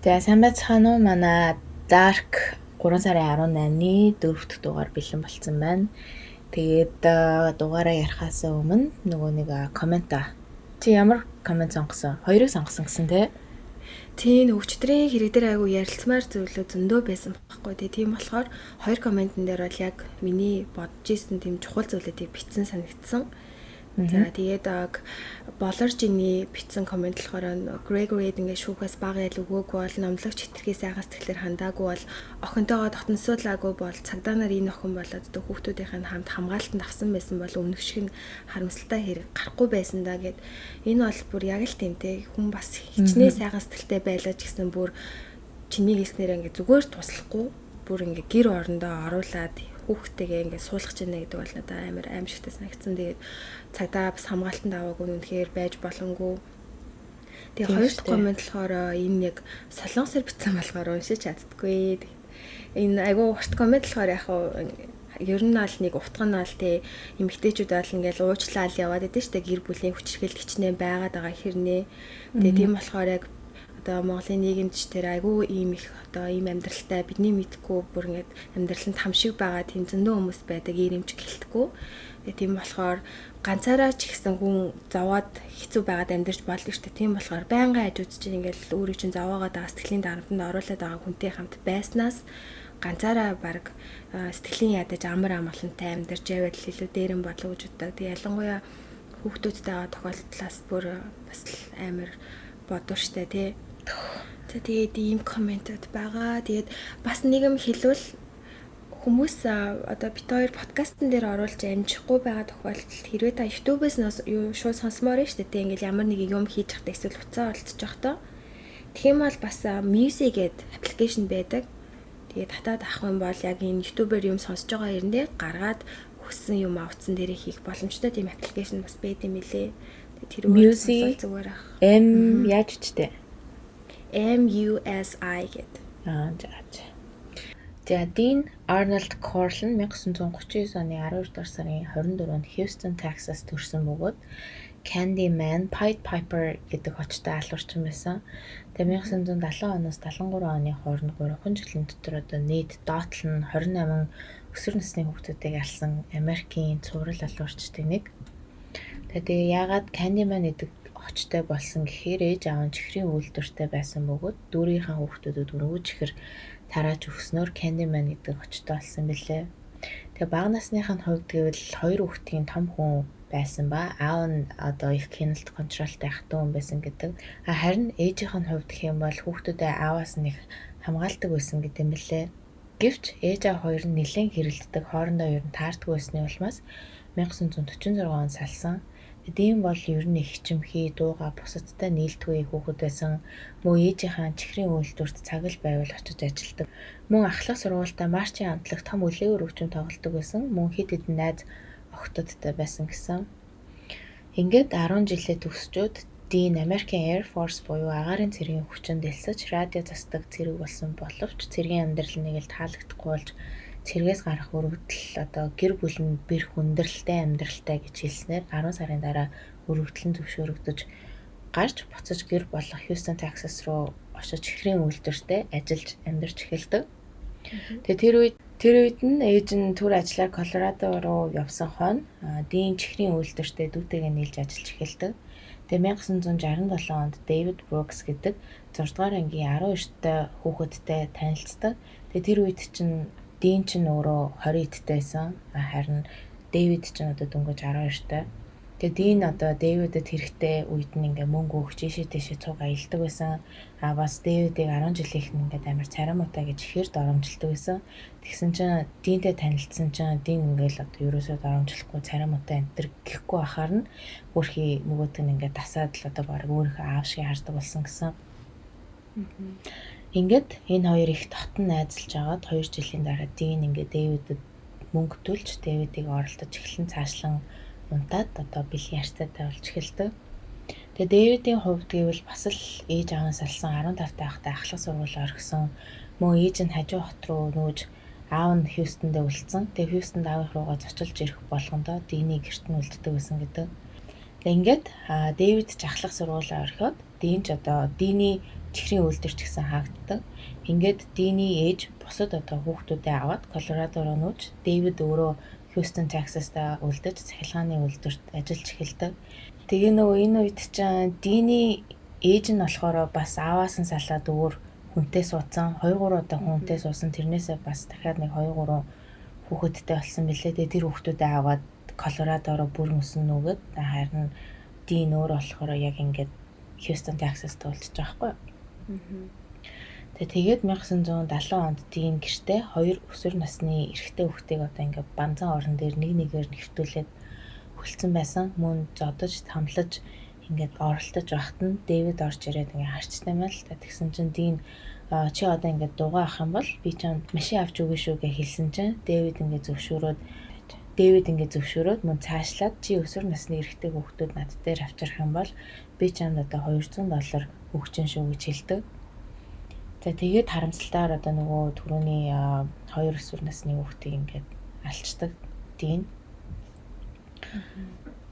За сайн байцгаана уу? Манай Dark 3 сарын 18-ны 4-р дугаар бэлэн болцсон байна. Тэгээд дугаараа ярихаас өмнө нөгөө нэг коммент чи ямар коммент сонгосон? Хоёрыг сонгосон гэсэн тий? Тийм өчтөрийн хэрэг дээр айгу ярилцмаар зүйлүүд зөндөө байсан байхгүй тийм болохоор хоёр комментэн дээр бол яг миний бодож исэн тийм чухал зүйлүүдийг бичсэн санагдсан. За тэгээд Болоржины бичсэн коммент болохоор Грегорид ингээд шүүхээс бага ял өгөөгүй бол номлогч хитрхи сайхан сэтгэлээр хандаагүй бол охинтойгоо тогтносуулаагүй бол цагдаа нар энэ охин болоод хүүхдүүдийн хамт хамгаалтанд авсан байсан бол өмнөх шиг нь харамсалтай хэрэг гарахгүй байсан да гэд энэ бол бүр яг л тэмтэй хүн бас хичнээн сайхан сэтгэлтэй байлаа ч гэсэн бүр чиний хийснээр ингээд зүгээр туслахгүй бүр ингээд гэр орондоо оруулаад хүүхдтэйгээ ингээд суулгах чинь гэдэг бол надад амар аимшигтай санагдсан. Тэгээд цагдаа бас хамгаалтанд аваагүй үнэхээр байж боломгүй. Тэгээд хоёр дахь коммент болохоор энэ яг солонгосоор бичсэн болохоор уншиж чаддаггүй. Энэ айгуу урт коммент болохоор яг ер нь аль нэг утга нь аль тий эмэгтэйчүүд бол ингээл уучлаал яваад идэв штэ гэр бүлийн хүчирхэл хичнээн байгаад байгаа хэрнээ. Тэгээд тийм болохоор яг одоо Монголын нийгэмд ч тэр айгүй ийм их одоо ийм амьдралтай бидний мэдхгүй бүр ингээд амьдрал нь там шиг байгаа тийм зөндөө хүмүүс байдаг ирэмж гэлтгүй. Тэгээ тийм болохоор ганцаараа ч ихсэн хүн зовоод хэцүү байгаад амьдарч болдог шүү дээ. Тийм болохоор байнгын хажууд чинь ингээд өөрийг чинь зовоогоод байгаа сэтгэлийн дарамтанд оруулаад байгаа хүнтэй хамт байснаас ганцаараа баг сэтгэлийн ядаж амар амгалантай амьдарч явбал илүү дээрэн болов гэж боддог. Тэгээ ялангуяа хүүхдүүдтэй байгаа тохиолдлоос бүр бас амар бодвол штэ тий. За тэгээд ийм комментууд байгаа. Тэгээд бас нэг юм хэлвэл хүмүүс одоо бит хоёр подкастн дээр оруулж амжихгүй байгаа тохиолдолд хэрвээ та YouTube-ээс нь шууд сонсомоор нь штэ тий ингээл ямар нэг юм хийж захтай эсвэл уцаа олдчих жоохтой. Тэгэх юм бол бас Music гэдэг аппликейшн байдаг. Тэгээд татаад авах юм бол яг энэ YouTube-ээр юм сонсож байгаа хэрэндээ гаргаад хүссэн юм авцсан дээрээ хийх боломжтой тийм аппликейшн бас байд юм билээ. Тэр Music зүгээр ах. Яаж чтэй? MUSI гэдэг. За. За Dean Arnold Corlin 1939 оны 12 дугаар сарын 24-нд Houston, Texas төрсэн бөгөөд Candyman, Pied Piper гэдэг хочтой алуурчин байсан. Тэгээ 1970 оноос 73 оны хооронд 3 жилийн дотор одоо нийт доотлол нь 28 өсвөр насны хүүхдүүдийг алсан Америкийн цуврал алуурчдын нэг. Тэгээ яагаад Candyman гэдэг очтой болсон гэхээр ээж аав нь чихрийн үйлдвэртэй байсан бөгөөд дүүрийнхээ хүүхдүүдэд өргөж ихэр тарааж өгснөөр Candyman гэдэг очтой болсон билээ. Тэгээ бага насныхын хувьд гэвэл хоёр хүүхдийн том хүн байсан ба аав нь одоо их киналт контролтой ах トゥ хүн байсан гэдэг. Харин ээжийнх нь хувьд гэх юм бол хүүхдүүдэд ааваас нь их хамгаалдаг байсан гэдэг юм билээ. Гэвч ээж аав хоёр нь нэлээд хэрэлддэг, хоорондоо ер нь таарддаг байсны улмаас 1946 онд салсан. Тийм бол ер нь их чимхий дууга бусадтай нийлдэггүй хүүхэд байсан. Мөн ээжийнхээ чихрийн үйлдвэрт цаг л байвал очиж ажилладаг. Мөн ахлах сургуультай марчийн хамтлагт том үлээгүүр хөгжим тоглодог байсан. Мөн хэд хэдэн найз охтодтой байсан гэсэн. Ингээд 10 жилээ төгсчөөд Dean American Air Force буюу агаарын цэргийн хүчинд дэлсэж радио засдаг цэрэг болсон боловч цэргийн амьдрал нэг л таалагдахгүй болж цэргээс гарах өргөдөл одоо гэр бүл нь бэр хүндрэлтэй амьдралтай гэж хэлснээр 10 сарын дараа өргөдөл нь зөвшөөрөгдөж гарч буцаж гэр болох Houston, Texas руу очиж чихрийн үйлдвэртэй ажиллаж амьдарч эхэлдэг. Тэгээ тэр үед нь ээж нь төр ажиллаар Колорадо руу явсан хойно Dean чихрийн үйлдвэртэй дүүтэйгээ нийлж ажиллаж эхэлдэг. Тэгээ 1967 онд David Brooks гэдэг 6 дугаар ангийн 12-тай хүүхэдтэй танилцдаг. Тэгээ тэр үед чинь Dean чинь өөрөө 20 эдтэй байсан. Харин David чинь одоо дөнгөж 12-тай. Тэгээ Dean одоо David-д хэрэгтэй үед нь ингээ мөнгө өгч ийшээ цуг аялдаг байсан. Бас David-ийг 10 жилийнх нь ингээд амар царамуутай гэж ихээр доромжилдог байсан. Тэгсэн чинь Dean-тэй танилцсан чинь Dean ингээл одоо ерөөсөө доромжлохгүй царамуутай энэ гэхгүй ахаар нь өөрхий нөгөөт нь ингээд тасаад л одоо баг өөрийнхөө аав шиг хардаг болсон гэсэн. Ингээд энэ хоёр их дотн найзалж агаад 2 жилийн дараа Dean ингээд David-д мөнгө төлж David-ийг оролдож эхлэн цаашлан унтаад одоо бэлгийн харьцаатай болж эхэлдэг. Тэгээ David-ийн хувьд гэвэл бас л ээж ааваас алсан 15 тахтай ахлах сургууль орхисон. Мөн ээж нь хажуу хот руу нүүж аав нь Houston дээр үлдсэн. Тэгээ Houston аавынх руугаа зочилж ирэх болгондоо Dean-ийг гэрт нь үлддэг байсан гэдэг. Тэгээ ингээд Дэвид ч ахлах сургуулаа орхиод Дин ч одоо Диний чихрийн үйлдвэр ч гэсэн хаагддаг. Ингээд Диний ээж бусад одоо хүүхдүүдээ аваад Колорадо руу нүүж Дэвид өөрөө Хьюстон, Texas-та үлдэж цахилгааны үйлдвэрт ажиллаж эхэлдэг. Тэгээ нөгөө энэ үед чинь Диний ээж нь болохоор бас ааваас нь салаад өөр хүнтэй суудсан. 2-3 удаа хүнтэй суусан. Тэрнээсээ бас дахиад нэг 2-3 хүүхэдтэй болсон билээ. Тэгээ тэр хүүхдүүдээ аваад Колорадо руу бүр мөсөн нүгэд харин Дин өөр болохоор яг ингээд Хьюстон, Texas-т үлдэж байгаа байхгүй. Тэгээд 1970 онд Дин гэртээ 2 өсвөр насны эрэгтэй хүүхдийг одоо ингээд банзан орон дээр нэгээр нэвтүүлээд хүлцэн байсан. Мөн зодож, тамлаж ингээд оролдож байхад нь Дэвид орж ирээд ингээд харцтай мэл та. Тэгсэн чинь Дин чи одоо ингээд дугаа авах юм бол би чамд машин авч өгнө шүү гэж хэлсэн чинь Дэвид ингээд зөвшөөрөөд мөн цаашлаад чи өсвөр насны эрэгтэй хүүхдүүд над дээр авчрах юм бол би чамд одоо $200 өгч шүү гэж хэлдэг. За тэгээд харамсалтайгаар одоо нөгөө түрүүний 2 өсвөр насны хүүхдийг ингээд алчдаг Дин.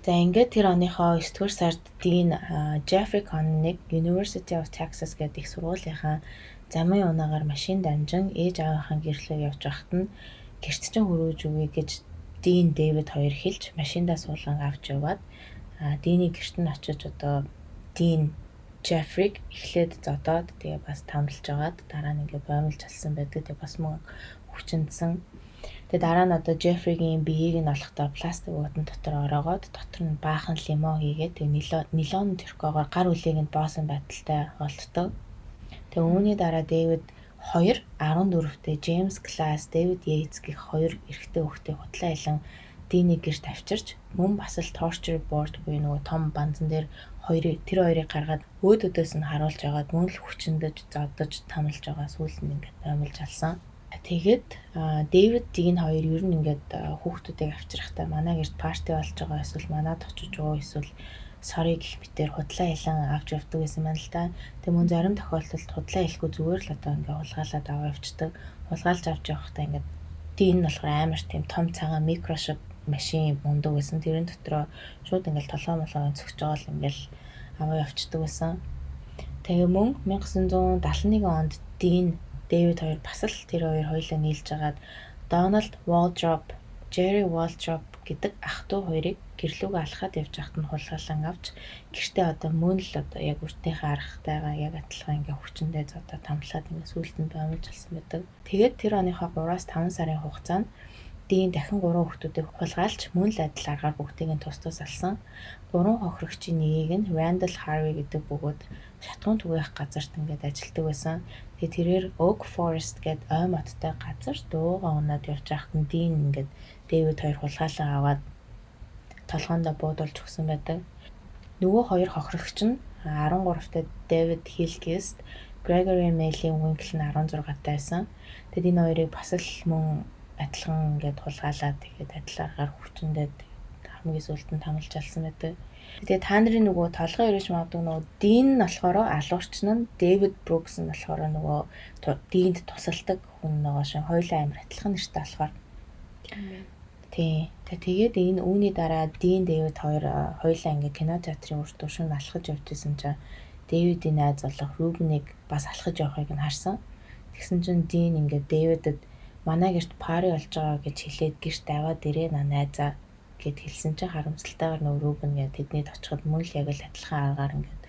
За ингээд тэр оныхоо 9-р сард Дин Jeffrey Connick University of Texas гэдэг их сургуулийнхаа замын унаагаар машин дамжин ээж аавынхаа гэрлөө явж байхад нь гэрт чинь хөрөөж өгье гэж Дин Дэвид хоёр хэлж машиндаа суулган авч яваад Диний гэрт нь очиж одоо Дин Jeffrey-г эхлээд зодоод тэгээ бас тамлж агаад дараа нь ингээ боомлж алсан байдаг. Тэгээ бас мөн хүчнэсэн. Тэгээ дараа нь одоо Jeffrey-гийн биеийг нь олохдоо пластик уудан дотор ороогоод дотор нь баахан лимон хийгээд тэгээ нилон тэрхгүйгээр гар үлээг нь боосон байдалтай олддог. Тэгээ үүний дараа Дэвид 2 14-тэй James Glass, David Yates гэх 2 эрэгтэй хүүхдийг худлаа илан Диний гэрт авчирч мөн бас л torture board буюу нөгөө том банзан дээр тэр хоёрыг гаргаад өөдөөс нь харуулж агаад мөн л хүчнэдэж, зодож, тамлж байгаа сүүлд нь ингээд боомлж алсан. Тэгээд Дэвид Дин хоёр ер нь ингээд хүүхдүүдийг авчрахтаа манай гэрт парти болж байгаа эсвэл манад очиж уу эсвэл sorry гэх мэтээр худлаа илан авч явдаг гэсэн байна л да. Тэг мөн зарим тохиолдолд худлаа хэлэхгүй зүгээр л одоо ингээ хулгайлаад аваа явчихдаг. Хулгайлж авч явахдаа ингээ Дин нь болохоор амар тийм том цагаан микро шиг машин мундаг байсан. Тэрэн дотроо шууд ингээл толгой молгоо цогч байгаа л ингээл аваа явчихдаг байсан. Тэгээ мөн 1971 онд Дин Дэвид хоёр бас л тэр хоёр хоёулаа нийлж агаад Donald Waldrop, Jerry Waldrop гэдэг ах トゥ хоёрыг гэрлүүгээ алхаад явж байхад нь хулгайлан авч гэртээ одоо мөн л одоо яг үртнийхээ аргатайгаа яг адилхан ингээ хүчндээ зодоо тамлаад ингээ сүулт нь боомлж алсан байдаг. Тэгээд тэр оныхоо 3-5 сарын хугацаанд Дин дахин 3 хүүхдүүдийг хулгайлж мөн л адил аргаар бүгдийг нь тус тус алсан. 3 хохирогчийн нэгийг нь Randall Harvey гэдэг бөгөөд шатхуун түгээх газарт ингээд ажилладаг байсан. Тэгээ тэрээр Oak Forest гэдэг ой моттой газар дуугаа унаад явж байхад нь Дин ингээд Дэвид хоёр хулгайлан аваад толгоондоо буудуулж өгсөн байдаг. Нөгөө 2 хохирогч нь 13-тай David Hillquist, Gregory Melly Winkle нь 16-тай байсан. Тэгээд энэ хоёрыг бас л мөн адилхан ингээд хулгайлаад тэгээд адилаар хүчндээ хамгийн сүлд нь тамлж алсан байдаг. Тэгээд та нарын нөгөө толгой өрөж магадгүй нөгөө Дин нь болохоор алуурч нь Дэвид Брукс нь болохоор нөгөө Динд тусалдаг хүн нөгөө шин хоёулаа амар адилхан нэртэй болохоор. Тэгээд энэ үүний дараа Дин Дэвид хоёулаа ингээд кино театрын урд тушин алхаж явж исэн чинь Дэвидийн найз болох Рубнийг бас алхаж явахыг нь харсан. Тэгсэн чинь Дин ингээд Дэвидэд манай гэрт пари болж байгаа гэж хэлээд гэрт аваад ирээ найзаа гэд хэлсэн чинь харамсалтайгаар нөгөө Рубен ингээд тэднийд очиход мөн л яг л адилхан аргаар ингээд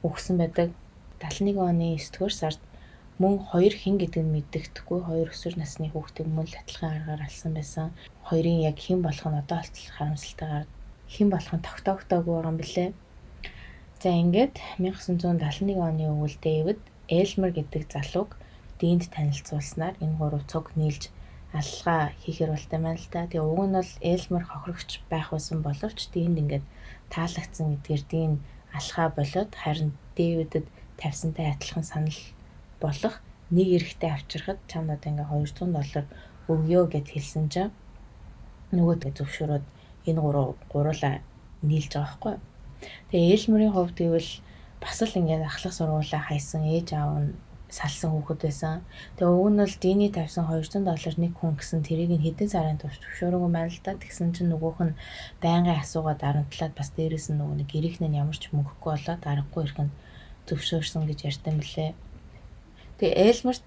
өгсөн байдаг. 71 оны 9-р сард мөн 2 хин гэдэг нь мэддэхдэггүй 2 өсвөр насны хүүхдийг мөн л адилхан аргаар алсан байсан. Хоёрын яг хэн болох нь одоо болтол харамсалтайгаар хэн болох нь тогтоогдоогүй байгаа юм билээ. За ингээд 1971 оны өвөл Дэвид Элмер гэдэг залууг Динд танилцуулснаар энэ 3 цуг нийлж аллаа хийхэр болтой байна л да. Тэгээ уг нь бол Элмер хохирогч байх байсан боловч Динд ингээд таалагдсан гэдгээр Дин алхаа болоод харин Дэвидэд тавьсантай адилхан санал болох нэг эрэхтэй авчирхад чамд одоо ингээ $200 өгье гэд хэлсэн чинь нөгөөдөө зөвшөөрөөд энэ гуруулаа нийлж байгаа байхгүй. Тэгээ Элмерийн хувьд гэвэл бас л ингээ ахлах сургуулаа хайсан ээж аав нь салсан хүүхэд байсан. Тэгээ уг нь бол Дини тавьсан $200 нэг хүн гэсэн тэрийг нь хэдэн сарын турш зөвшөөрөөгүй байна л да. Тэгсэн чинь нөгөөх нь байнгын асуугаад дарамтлаад бас дээрээс нь нөгөө нэг гэрийнх нь ямар ч мөнгөгүй болоод аргагүй ирэхэд зөвшөөрсөн гэж ярьсан мөлий. Тэгээ Элмер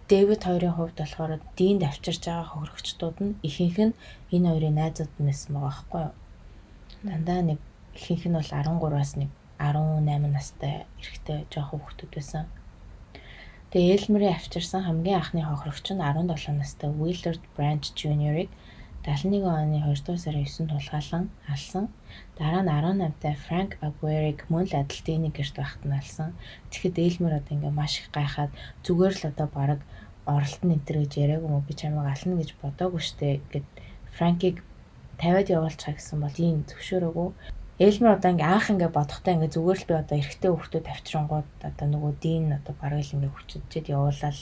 Дэвид хоёрын хувьд болохоор Динд авчирч байгаа хохирогчдууд нь ихэнх нь энэ хоёрын найзууд нэсэн байгаа байхгүй юу. Дандаа нэг ихэнх нь бол 13-аас нэг 18 настай эрэгтэй жоохон хүүхдүүд байсан. Тэгээ Элмерийн авчирсан хамгийн анхны хохирогч нь 17 настай Willard Branch Jr.-ыг 71 оны 2 дугаар сарын 9-нд тулгаалan алсан. Дараа нь 18-тай Frank Aguirre-г мөн л адил Дины гэрт байхад нь алсан. Тэгэхэд Элмер одоо ингээ маш их гайхаад зүгээр л одоо бараг оролт нь энэ гэж яриаггүй мө би чамайг ална гэж бодоогүй штэ гэд Франкийг тавиад явуулчихаа гэсэн бол ийм зөвшөөрөөгүй. Элмер одоо ингээ анх ингээ бодохдоо ингээ зүгээр л би одоо эрэгтэй хүүхдүүд авчирангууд одоо нөгөө Дин одоо бараг л ингээ хүчтэд явуулаад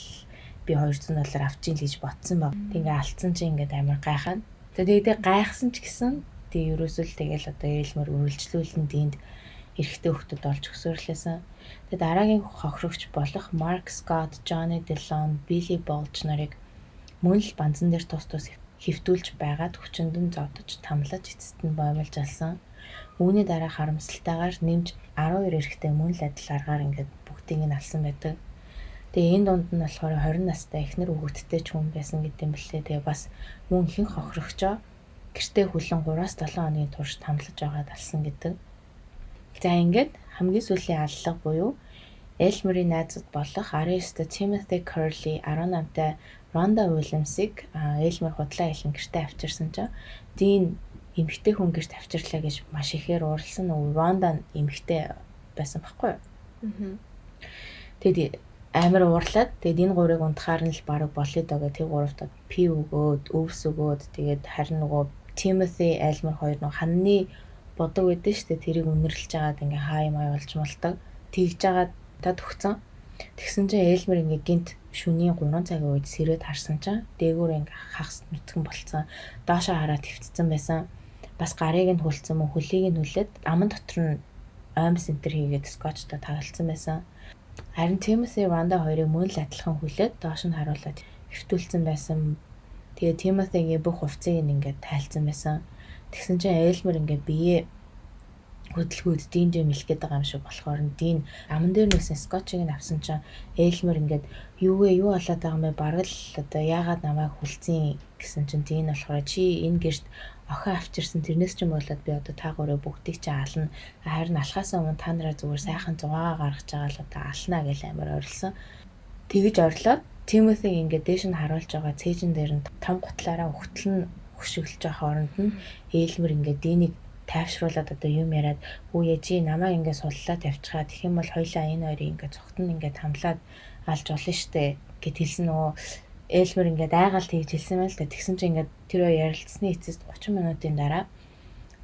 би $200 авчих л гэж ботсон баг. Тэг ингээ алдсан чи ингээ амар гайхаад. Тэгээд гайхсан ч гэсэн тэг ерөөсөө л тэгэл одоо Элмер үргэлжлүүлэн Динд эрэгтэй хүүхдүүд олж өсвөрлөөсөн. Тэгээд дараагийн хохирогч болох Mark Scott, Johnny Dillon, Billy Balch нарыг мөн л банзан дээр тус хэвтүүлж байгаад хүчиндэн зодож тамлаж эцэст нь боомлж алсан. Үүний дараа харамсалтайгаар нэмж 12 эрэгтэй мөн л адил аргаар ингээд бүгдийг нь алсан байдаг. Тэгээ энэ дунд нь болохоор 20 настай эхнэр хүүхэдтэй ч хүн байсан гэдэг юм блэ. Тэгээ бас мөн ихэнх хохирогчоо гэртээ хүлэн 3-7 хоногийн турш тамлаж байгаад алсан гэдэг. За ингээд хамгийн сүүлийн аллага буюу Элмерийн найзууд болох 19-тай Timothy Curley, 18-тай Rhonda Williams-ыг Элмер худлаа хэлэн гэртээ авчирсан чинь Дин эмэгтэй хүн гэрт авчирлаа гэж маш ихээр уурлсан. Rhonda эмэгтэй байсан байхгүй юу? Тэгээд амар уурлаад тэгээд энэ гурыг унтахаар нь л бараг болъё доо гэх тэг гуравтад пи өгөөд, өвс өгөөд тэгээд харин нөгөө Timothy, Элмер хоёр нөгөө ханны бодог байдэн штэ тэрийг үнэрлж жагаад ингээ хаа юм болж мулдаг. Тэгж жагаад тад өгцөн. Тэгсэн чинь Элмер ингээ гинт шөнийн 3 цагийн үед сэрээд харсан чинь дээгүүр ингээ хагас нүцгэн болцсон. Доошоо хараад твцсэн байсан. Бас гарыг нь хүлцэн мөн хөлийг нь хүлээд аман дотор нь оймс энтер хийгээд скотчтой тагалцсан байсан. Харин Timothy Rhonda хоёрыг мөн л адилхан хүлээд доош нь харуулад хэвтүүлсэн байсан. Тэгээ Timothy-гийн бүх хувцсыг ингээд тайлцсан байсан. Тэгсэн чинь Элмер ингээ бие хөдөлгөөд Дин дэм илгээд байгаа юм шиг болохоор Дин аман дээр нээсэн скотчийг нь авсан чинь Элмер ингээд юу болоод байгаа юм бэ? Бараг л одоо яагаад намайг хүлцэн гэсэн чинь Дин болохоор чи энэ гэрт охин авчирсан тэрнээс ч юм болоод би одоо та гурыг бүгдийг чи ална. Харин алхахаас өмнө та нараа зүгээр сайхан зугаагаа гаргаж байгаа л одоо алнаа гэж амар орилсон. Тэгж орлоод Timothy ингээд дээш нь харуулж байгаа цээжин дээр нь том гутлаараа өгтөл нь хөшөглөж байгаа хооронд нь Элмер ингээд Динийг тайвшруулад одоо юм яриад үе чи намайг ингээд суллаа тавьчихаа тэгэх юм бол хоёлаа энэ хоёрыг ингээд цогтон ингээд хамлаад алж болно штэ гэд хэлсэн нөгөө Элмер ингээд айгаал тэгж хэлсэн байл та. Тэгсэн чинь ингээд тэр хоёр ярилцсны эцэст 30 минутын дараа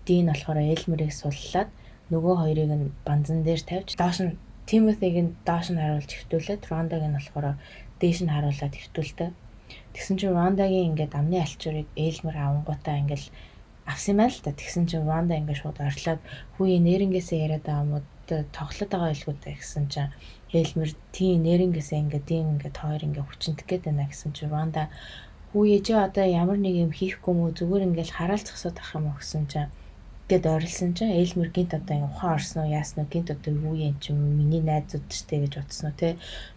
Дин болохоор Элмерийг суллаад нөгөө хоёрыг нь банзан дээр тавьж доош нь Timothy-г нь доош нь харуулж хэвтүүлээд Rhonda-г нь болохоор дээш нь харуулаад хэвтүүлдэг. Тэгсэн чинь Rhonda-гийн ингээд амны алчуурыг Элмер авангуудаа ингээд авсан байл та. Тэгсэн чинь Rhonda ингээд шууд орлоод хүү нэрнгээсээ яриад байгаа юм уу тоглоод байгаа байлгүйтэй гэсэн чинь Элмер тийм нэрнгээсээ ингээд Дин ингээд хоёр ингээд хүчнэх гээд байна гэсэн чинь Rhonda хүү ээжээ одоо ямар нэг юм хийхгүй мүү зүгээр ингээд хараалцахсаад ах юм уу гэсэн чинь гэд орилсон чинь Элмер гинт одоо ингээ ухаан орсон уу яасан уу гинт одоо юу юм чи миний найзууд штэ гэж утсан уу те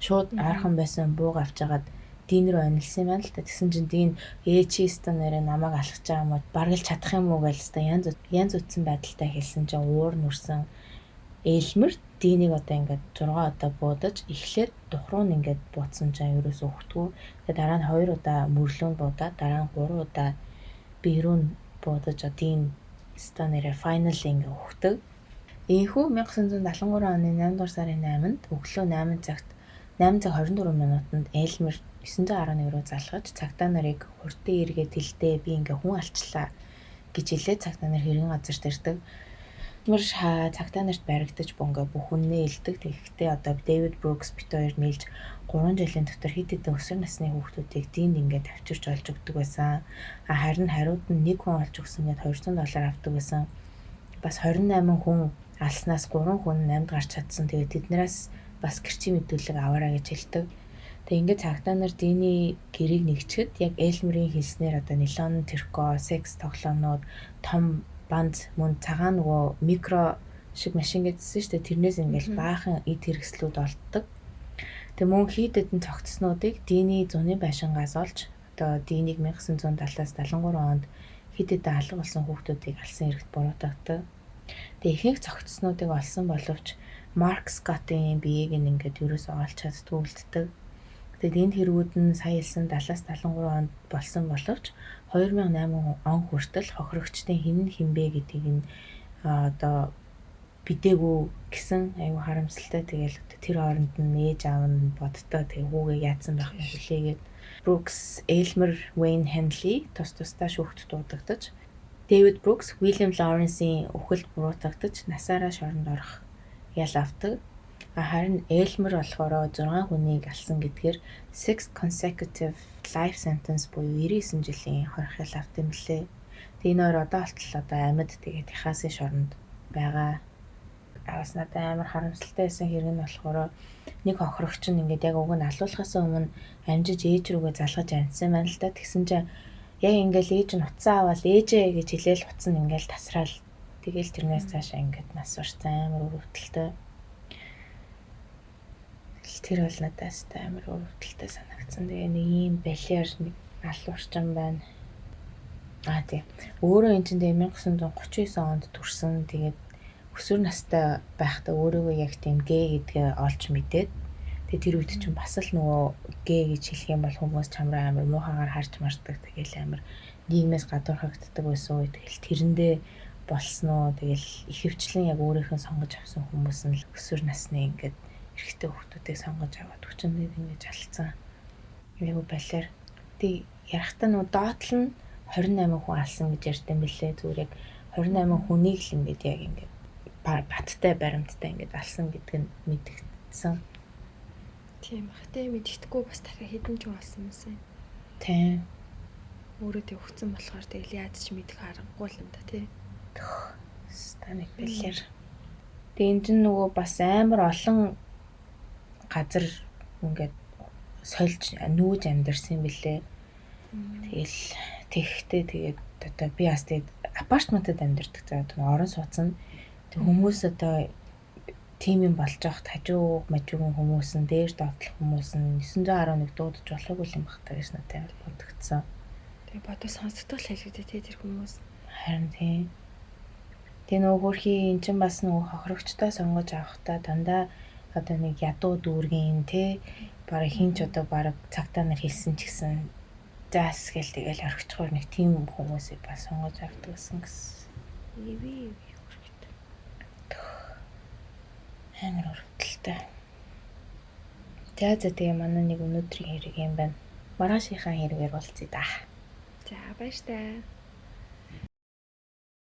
шууд ойрхон байсан бууг авчагаад Дин рүү онилсан юм байна л та. Тэгсэн чинь Дин чи ста нэрээ намайг алхаж байгаа юм уу бараг л чадах юм уу гэж ста янз утсан байдалтай хэлсэн чинь уур нүрсэн Элмер Динийг одоо ингээд 6 удаа буудаж эхлээд тухруу нь ингээд бууцсан чинь ерөөсөө өгтгүү. Тэгээ дараа нь 2 удаа мөрлөөнд буудаад дараа нь 3 удаа бирүүн буудаж Дин ста нэрээ файнал ингээ өгтөг. Ийхүү 1973 оны 8 дугаар сарын 8-нд өглөө 8 цагт 8:24 минутанд Элмер 911 руу залгаж цагдаа нарыг хурдын эргээд тэлдээ би ингээ хүн алчлаа гэж хэлээд цагдаа нар хэргийн газарт ирдэг. Элмер цагдаа нарт баригдаж бонго бүх үннээ илдэг. Тэгэхдээ одоо Дэвид Брукс бит хоёр нийлж 3 жилийн дотор хэд хэдэн өсвөр насны хүүхдүүдийг Динд ингээд авчирч олж өгдөг байсан. Харин хариуд нь нэг хүн олж өгсөн гэд $200 авдаг байсан. Бас 28 хүн алснаас 3 хүн намд гарч чадсан. Тэгээд тэднээс бас гэрчийн мэдүүлэг аваарай гэж хэлдэг. Тэгээ ингээд цагдаа нар Диний гэрийг нэгчгэд яг Элмерийн хэлснээр одоо нилон тэрко, секс тоглоомнууд, том банз мөн цагаан нөгөө микро шиг машин гэдсэн шүү дээ. Тэрнээс ингээд баахан эд хэрэгслүүд олддог. Тэгээ мөн хид хэдэн цогцснуудыг Диний зуны байшингаас олж одоо Динийг 1970-аас 73 онд хид хэдэн алга болсон хүүхдүүдийг алсан хэрэгт буруутгагдав. Тэгээ ихэнх цогцснуудыг олсон боловч Марк Скоттын биеийг ингээд ерөөсөө олж чаддгүй үлддэг. Тэгээд энэ хэргүүд нь сая хэлсэн 70-аас 73 онд болсон боловч 2008 он хүртэл хохирогчдын хинбэ гэдгийг нь одоо бидээгүй гэсэн аюу харамсалтай. Тэгээл тэр хооронд нь ээж аав нь боддоо тэгээ хүүгээ яатсан байх нь хүлээгээд Брукс, Элмер, Вейн Хенли тусдаа шүүхт дуудагдаж, Дэвид Брукс, Уильям Лоренсийн өхөлд буруутгагдаж насаараа шоронд орох ял авдаг. Харин Элмер болохоор 6 хүнийг алсан гэдгээр 6 consecutive life sentence буюу 99 жилийн хорих ял авт юм лээ. Тэгээ энэ хоёр одоо болтол одоо амьд тэгээд Техасын шоронд байгаа. Аваас надад амар харамсалтай байсан хэрэг нь болохоор нэг хохирогч нь ингээд яг уг нь алуулахаас өмнө амжиж ээж рүүгээ залгаж амжсан байна л да. Тэгсэн чинь яг ингээл ээж нь утсаа аваад ээжээ гэж хэлээл утас нь ингээл тасраал. Тэгэл тэрнээс цаашаа ингээд нас урсан амар өрөвдөлтэй. Тэр бол надаас амар өрөвдөлтэй санагдсан. Тэгээ нэг ийм балиар нэг алуурчин байна. Тийм. Өөрөө энэ чинь 1939 онд төрсэн. Тэгээд өсвөр настай байхдаа өөрийгөө яг тийм гээ гэдгээ олж мэдээд тэгээ тэр үед чинь бас л нөгөө гээ гэж хэлэх юм бол хүмүүс чамраа амар муухагаар харж мардаг. Тэгээл амар нийгмээс гадуурхагддаг байсан үе. Тэгэл тэрэндээ болсон уу. Тэгэл ихэвчлэн яг өөрийнхөө сонгож авсан хүмүүс нь өсвөр насны ингээд эрэгтэй хүүхдүүдийг сонгож аваад 41 ингэж алцсан. Айгу балиар. Тэг ярахтаа нөгөө доотлол нь 28 хүн алсан гэж ярьсан бэлээ. Зүгээр яг 28 хүнийг л ингээд яг ингээд баттай баримттай ингээд алсан гэдг нь мэдэгдсэн. Тийм бах тэ мэддэхгүй бас дахиад хэдэн ч болсон юмсан. Тийм. Өөрөө тэг өгцөн болохоор тэгэл яаж ч мэдэх аргагүй юм да тий. Станик балиар. Тэг энэ ч нөгөө бас амар олон газар ингээд сольж нүүж амьдэрсэн бэлээ. Тэгэл тэгхтээ тэгээд одоо би бас тэгээд апартментад амьдэрдэг. За одоо орон сууцсан. Тэг хүмүүс одоо тим юм болж байхад хажуу мажуугийн хүмүүс нь дээр доотлох хүмүүс нь 911 дуудаж болохгүй юм бахтаа гэж надад бодогдсон. Тэг бодож сонсогдол хэлэгдээ тий тэр хүмүүс. Харин тийм. Тэг нөгөө хөрхи эн чин бас нөгөө хохирогчтой сонгож авахтаа дандаа одоо нэг ядуу дүүргийн те бараг хинч одоо бараг цагтаа нар хэлсэн ч гэсэн заас гэл тэгэл орхичхоор нэг тийм хүмүүсийг бас сонгож авдаг гэсэн. Ивэ амар өрөвдөлтэй. За тэгээ манай нэг өнөөдрийн хэрэг юм байна. Маргаашийнхаа хэрэгээр уулзъя да. За баяр таа.